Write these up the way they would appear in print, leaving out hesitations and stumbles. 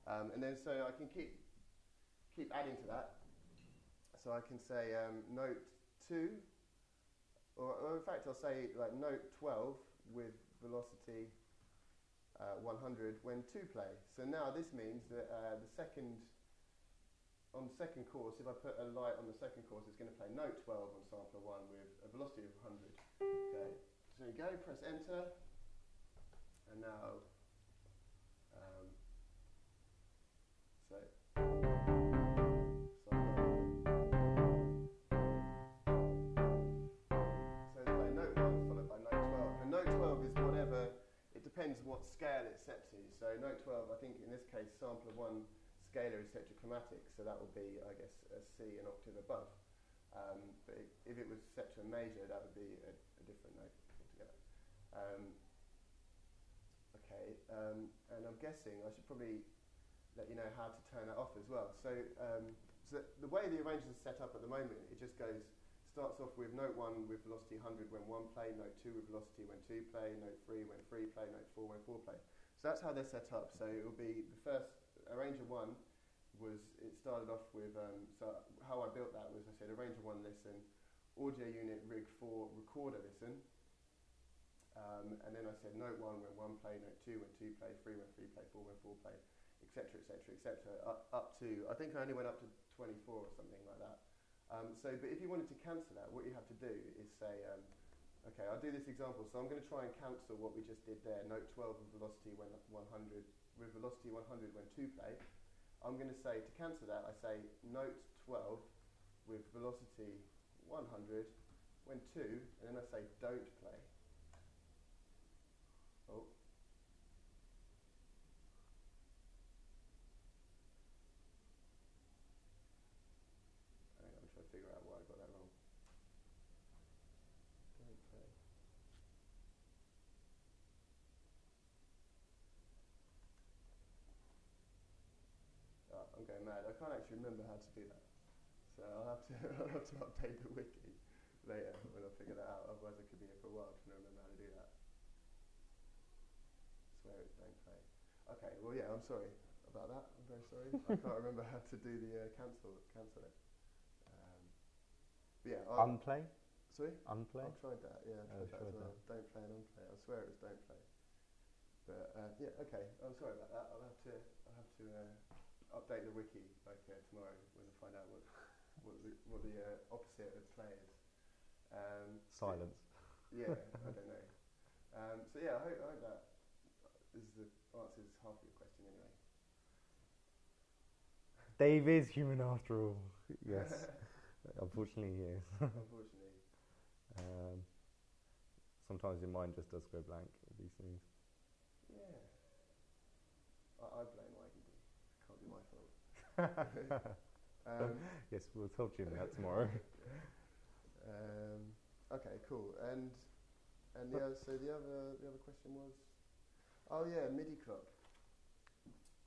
And then so I can keep adding to that. So I can say note 2, or in fact I'll say like note 12 with velocity 100 when 2 play. So now this means that on the second course, if I put a light on the second course, it's going to play note 12 on sampler 1 with a velocity of 100. Okay, so you go, press enter, and now so play note 1 followed by note 12. And note 12 is whatever, it depends what scale it's set to. So note 12, I think in this case, sampler 1 scalar is set to chromatic, so that will be, I guess, a C an octave above. But if it was set to a major, that would be a different note altogether. And I'm guessing I should probably let you know how to turn that off as well. So, so the way the arrangers are set up at the moment, it just starts off with note 1 with velocity 100 when 1 play, note 2 with velocity when 2 play, note 3 when 3 play, note 4 when 4 play. So that's how they're set up. So it will be the first, arranger 1 it started off with, so how I built that was I said arranger 1 listen, audio unit rig 4 recorder listen, and then I said note 1 when 1 play, note 2 when 2 play, 3 when 3 play, 4 when 4 play, etc, etc, etc, up to, I think I only went up to 24 or something like that. But if you wanted to cancel that, what you have to do is say, okay, I'll do this example, so I'm going to try and cancel what we just did there, note 12 with velocity when 100, with velocity 100 when 2 play. I'm going to say, to cancel that, I say note 12 with velocity 100 when 2, and then I say don't play. Oh. Hang on, I'm trying to figure out why I got that wrong. Don't play. Oh, I'm going mad. I can't actually remember how to do that. So I'll have to update the wiki later when I figure that out. Otherwise I could be here for a while trying to remember how to do that. Swear it's don't play. Okay, well yeah, I'm sorry about that. I'm very sorry. I can't remember how to do the cancel it. But yeah, unplay? Sorry? Unplay? I've tried that, yeah, I've tried that as well. That. Don't play and unplay. I swear it was don't play. But yeah, okay, I'm sorry about that. I'll have to update the wiki tomorrow when I find out what the opposite of play is. Silence. Yeah, I don't know. So yeah, I hope that answers half of your question anyway. Dave is human after all. Yes. Unfortunately he is. Unfortunately. Sometimes your mind just does go blank with these things. Yeah. I blame Eigenharp. Can't be my fault. Yes, we'll tell Jim that tomorrow. Okay, cool. And the other question was, oh yeah, MIDI clock.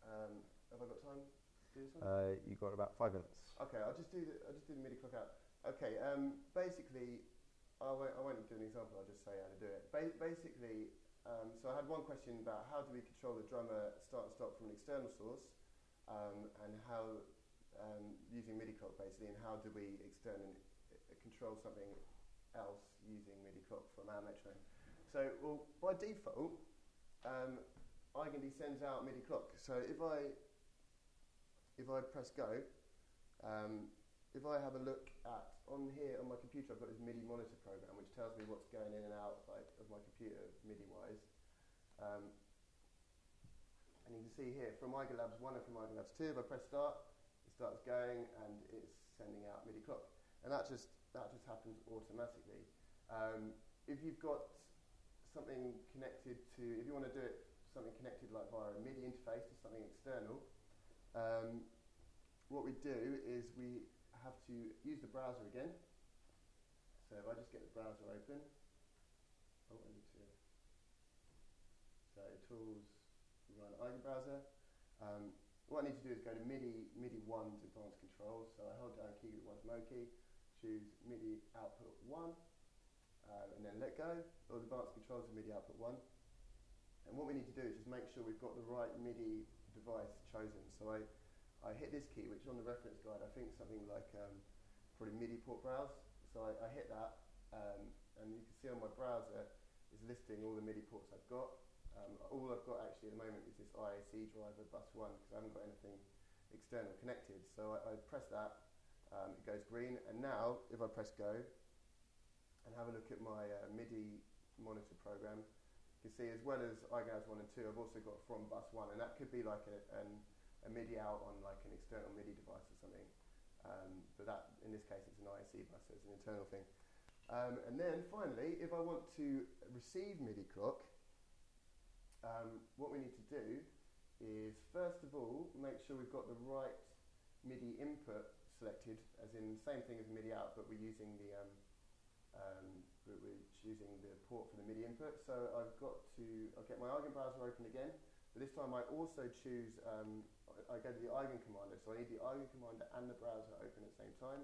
Have I got time to do this one? You got about 5 minutes. Okay, I'll just do the MIDI clock out. Okay, basically, I won't do an example. I'll just say how to do it. Basically, so I had one question about how do we control the drummer start and stop from an external source, and how using MIDI clock basically, and how do we externally control something else using MIDI clock from our metronome. So, well, by default, Eigenharp sends out MIDI clock. So if I press go, if I have a look at on here on my computer, I've got this MIDI monitor program which tells me what's going in and out of my computer MIDI wise. And you can see here from Eigenlabs 1 and from Eigenlabs 2, if I press start, it starts going and it's sending out MIDI clock. And that just happens automatically. If you've got something connected to, if you want to do it something connected like via a MIDI interface to something external, what we do is we have to use the browser again. So if I just get the browser open, oh, I need to. So tools, run Eigenbrowser. What I need to do is go to MIDI 1's advanced controls. So I hold down key group 1's mode key, choose MIDI output 1, and then let go. All the advanced controls of MIDI output 1. And what we need to do is just make sure we've got the right MIDI device chosen. So I hit this key, which on the reference guide I think something like probably MIDI port browse. So I hit that, and you can see on my browser is listing all the MIDI ports I've got. All I've got actually at the moment is this IAC driver bus 1 because I haven't got anything external connected. So I press that, it goes green, and now if I press go and have a look at my MIDI monitor program, you can see as well as Eigenharp 1 and 2, I've also got from bus 1, and that could be like a MIDI out on like an external MIDI device or something. But that, in this case, it's an IAC bus, so it's an internal thing. And then finally, if I want to receive MIDI clock, what we need to do is first of all make sure we've got the right MIDI input selected, as in the same thing as MIDI out, but we're using the choosing the port for the MIDI input. So I'll get my Eigen browser open again, but this time I also choose, I go to the Eigen commander, so I need the Eigen commander and the browser open at the same time,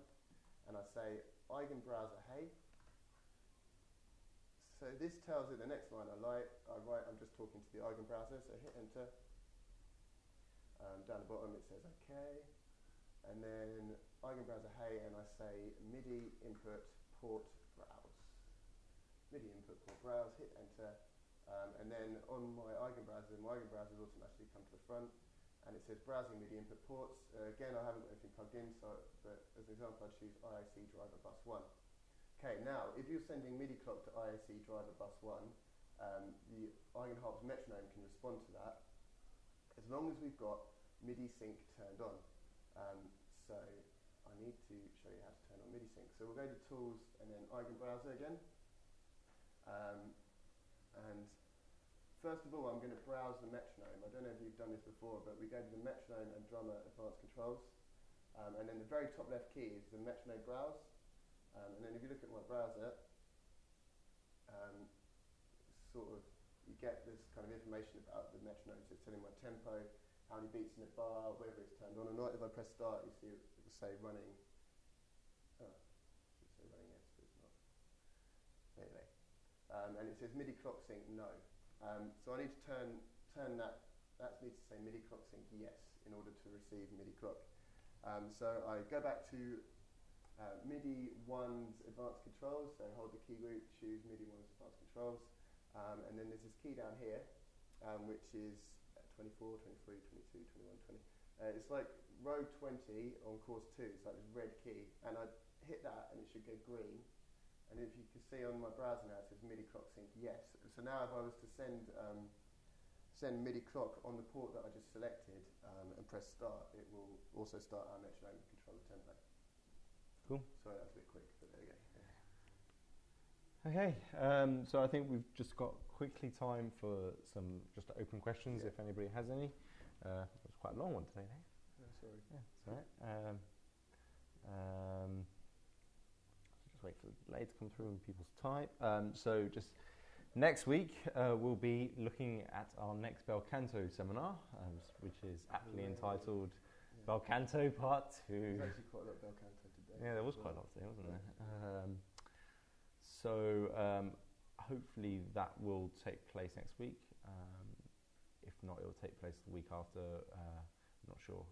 and I say Eigen browser hey. So this tells it the next line I write, I'm just talking to the Eigen browser, so hit enter. Down the bottom it says okay, and then Eigen browser hey, and I say MIDI input port browse. MIDI input port browse, hit enter, and then on my Eigen browser will automatically come to the front, and it says browsing MIDI input ports. Again, I haven't got anything plugged in, but as an example I choose IAC driver bus 1. Okay, now if you're sending MIDI clock to IAC driver bus 1, the Eigenharp's metronome can respond to that as long as we've got MIDI sync turned on. So I need to show you how to turn on MIDI sync. So we'll go to tools and then Eigen browser again. And first of all, I'm going to browse the metronome. I don't know if you've done this before, but we go to the metronome and drummer advanced controls. And then the very top left key is the metronome browse. And then if you look at my browser, you get this kind of information about the metronome. So it's telling my tempo, how many beats in the bar, whether it's turned on or not. If I press start, you see it will say running. Oh, it should say running yes, but it's not. Anyway, and it says MIDI clock sync no. So I need to turn that needs to say MIDI clock sync yes in order to receive MIDI clock. So I go back to MIDI 1's advanced controls, so hold the key group, choose MIDI 1's advanced controls, and then there's this key down here, which is 24, 23, 22, 21, 20. It's like row 20 on course 2, it's like this red key, and I hit that and it should go green, and if you can see on my browser now it says MIDI clock sync yes. So now if I was to send MIDI clock on the port that I just selected and press start, it will also start our metronome and control the tempo. Cool. Sorry, that was a bit quick, but there you go. Okay, so I think we've just got quickly time for some just open questions, if anybody has any. It was quite a long one today, eh? Oh, sorry. Yeah, that's all right. Just wait for the delay to come through and people's type. So just next week, we'll be looking at our next bel canto seminar, which is aptly entitled Bel Canto Part 2. There's actually quite a lot of bel canto today. Yeah, there was quite a lot today, wasn't there? So hopefully that will take place next week. If not, it will take place the week after. I'm not sure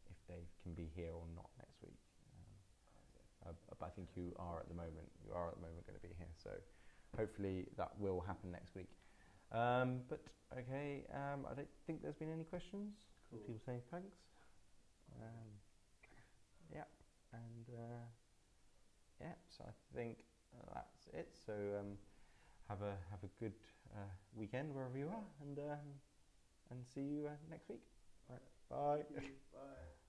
if Dave can be here or not next week. But I think you are at the moment. You are at the moment going to be here. So hopefully that will happen next week. But okay, I don't think there's been any questions. Cool. People saying thanks. Yeah, and yeah. So I think that's it. So have a good weekend wherever you are, and see you next week. Right. Bye. Bye.